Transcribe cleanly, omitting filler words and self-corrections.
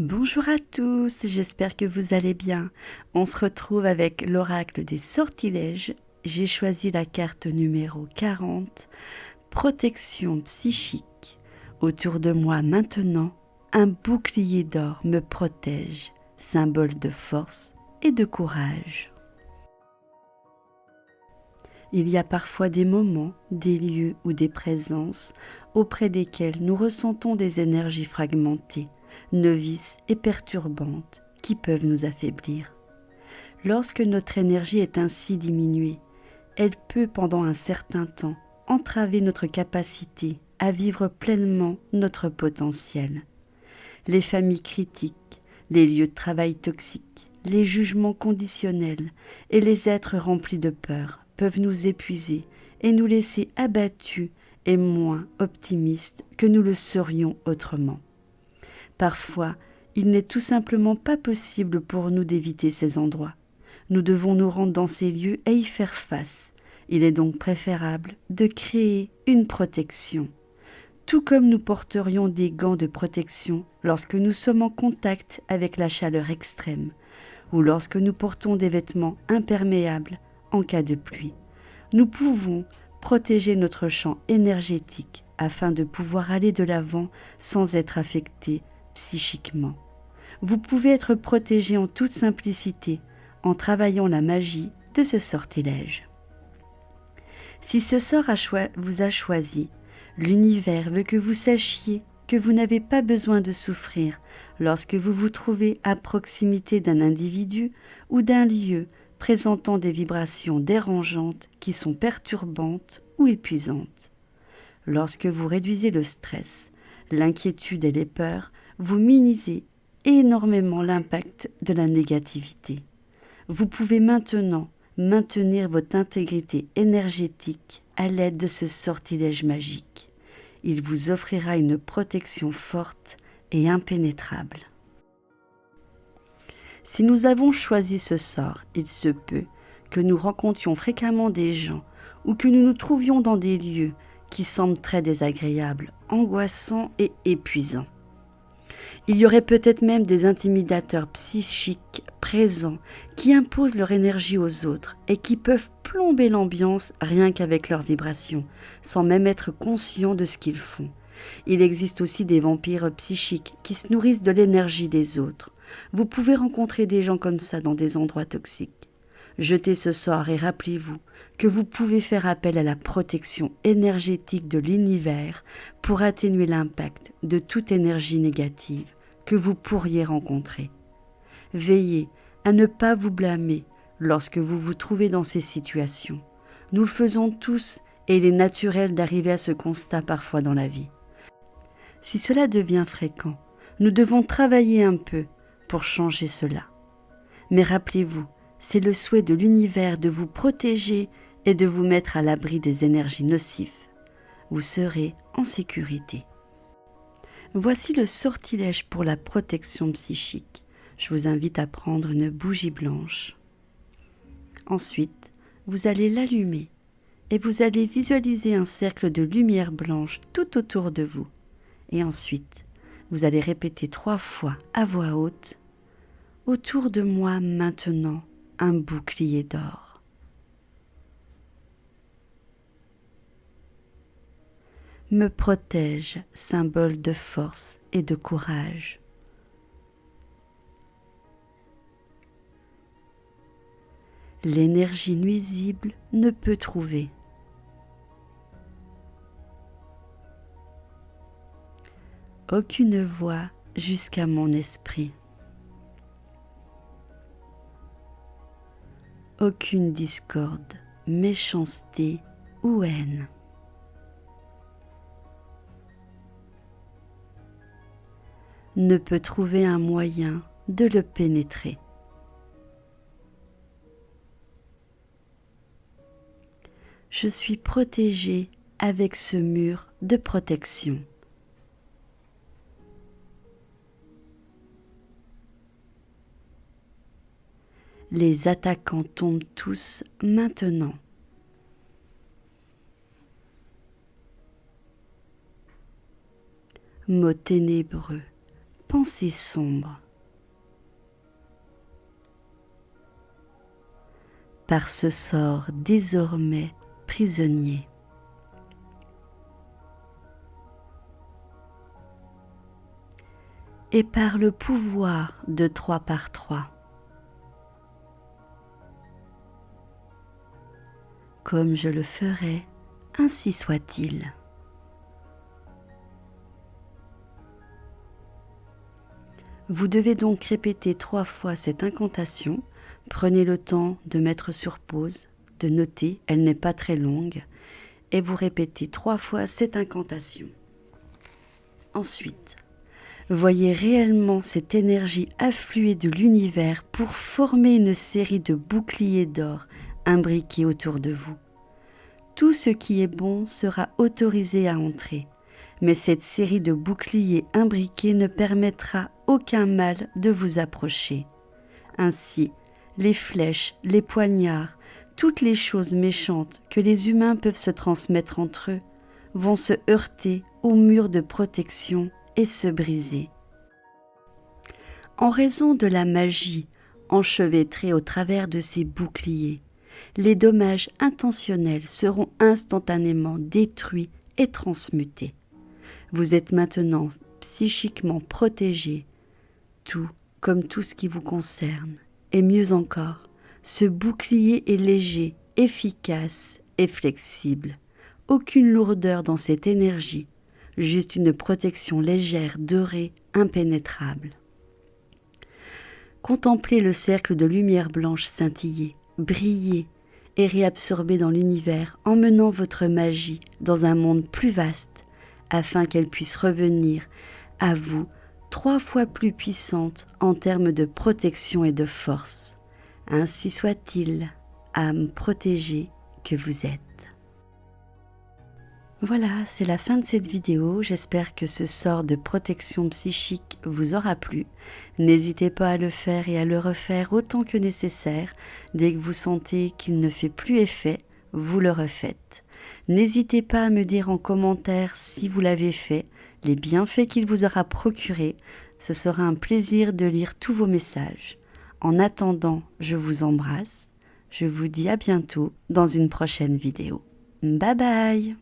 Bonjour à tous, j'espère que vous allez bien. On se retrouve avec l'oracle des sortilèges. J'ai choisi la carte numéro 40, protection psychique. Autour de moi maintenant, un bouclier d'or me protège, symbole de force et de courage. Il y a parfois des moments, des lieux ou des présences auprès desquels nous ressentons des énergies fragmentées, novices et perturbantes qui peuvent nous affaiblir. Lorsque notre énergie est ainsi diminuée, elle peut pendant un certain temps entraver notre capacité à vivre pleinement notre potentiel. Les familles critiques, les lieux de travail toxiques, les jugements conditionnels et les êtres remplis de peur peuvent nous épuiser et nous laisser abattus et moins optimistes que nous le serions autrement. Parfois, il n'est tout simplement pas possible pour nous d'éviter ces endroits. Nous devons nous rendre dans ces lieux et y faire face. Il est donc préférable de créer une protection. Tout comme nous porterions des gants de protection lorsque nous sommes en contact avec la chaleur extrême ou lorsque nous portons des vêtements imperméables en cas de pluie. Nous pouvons protéger notre champ énergétique afin de pouvoir aller de l'avant sans être affectés psychiquement. Vous pouvez être protégé en toute simplicité en travaillant la magie de ce sortilège. Si ce sort vous a choisi, l'univers veut que vous sachiez que vous n'avez pas besoin de souffrir lorsque vous vous trouvez à proximité d'un individu ou d'un lieu présentant des vibrations dérangeantes qui sont perturbantes ou épuisantes. Lorsque vous réduisez le stress, l'inquiétude et les peurs, vous minimisez énormément l'impact de la négativité. Vous pouvez maintenant maintenir votre intégrité énergétique à l'aide de ce sortilège magique. Il vous offrira une protection forte et impénétrable. Si nous avons choisi ce sort, il se peut que nous rencontrions fréquemment des gens ou que nous nous trouvions dans des lieux qui semblent très désagréables, angoissants et épuisants. Il y aurait peut-être même des intimidateurs psychiques présents qui imposent leur énergie aux autres et qui peuvent plomber l'ambiance rien qu'avec leurs vibrations, sans même être conscients de ce qu'ils font. Il existe aussi des vampires psychiques qui se nourrissent de l'énergie des autres. Vous pouvez rencontrer des gens comme ça dans des endroits toxiques. Jetez ce sort et rappelez-vous que vous pouvez faire appel à la protection énergétique de l'univers pour atténuer l'impact de toute énergie négative que vous pourriez rencontrer. Veillez à ne pas vous blâmer lorsque vous vous trouvez dans ces situations. Nous le faisons tous et il est naturel d'arriver à ce constat parfois dans la vie. Si cela devient fréquent, nous devons travailler un peu pour changer cela. Mais rappelez-vous, c'est le souhait de l'univers de vous protéger et de vous mettre à l'abri des énergies nocives. Vous serez en sécurité. Voici le sortilège pour la protection psychique. Je vous invite à prendre une bougie blanche. Ensuite, vous allez l'allumer et vous allez visualiser un cercle de lumière blanche tout autour de vous. Et ensuite, vous allez répéter 3 fois à voix haute « Autour de moi maintenant, un bouclier d'or. » Me protège, symbole de force et de courage. L'énergie nuisible ne peut trouver. Aucune voix jusqu'à mon esprit. Aucune discorde, méchanceté ou haine. Ne peut trouver un moyen de le pénétrer. Je suis protégée avec ce mur de protection. Les attaquants tombent tous maintenant. Mots ténébreux, pensées sombres. Par ce sort désormais prisonnier. Et par le pouvoir de 3 par 3. Comme je le ferai, ainsi soit-il. Vous devez donc répéter 3 fois cette incantation. Prenez le temps de mettre sur pause, de noter, elle n'est pas très longue, et vous répétez 3 fois cette incantation. Ensuite, voyez réellement cette énergie affluer de l'univers pour former une série de boucliers d'or imbriqués autour de vous. Tout ce qui est bon sera autorisé à entrer, mais cette série de boucliers imbriqués ne permettra aucun mal de vous approcher. Ainsi, les flèches, les poignards, toutes les choses méchantes que les humains peuvent se transmettre entre eux vont se heurter au mur de protection et se briser. En raison de la magie enchevêtrée au travers de ces boucliers, les dommages intentionnels seront instantanément détruits et transmutés. Vous êtes maintenant psychiquement protégé, tout comme tout ce qui vous concerne. Et mieux encore, ce bouclier est léger, efficace et flexible. Aucune lourdeur dans cette énergie, juste une protection légère, dorée, impénétrable. Contemplez le cercle de lumière blanche scintiller, briller et réabsorber dans l'univers, emmenant votre magie dans un monde plus vaste, afin qu'elle puisse revenir à vous 3 fois plus puissante en termes de protection et de force. Ainsi soit-il, âme protégée que vous êtes. Voilà, c'est la fin de cette vidéo. J'espère que ce sort de protection psychique vous aura plu. N'hésitez pas à le faire et à le refaire autant que nécessaire. Dès que vous sentez qu'il ne fait plus effet, vous le refaites. N'hésitez pas à me dire en commentaire si vous l'avez fait, les bienfaits qu'il vous aura procuré. Ce sera un plaisir de lire tous vos messages. En attendant, je vous embrasse. Je vous dis à bientôt dans une prochaine vidéo. Bye bye!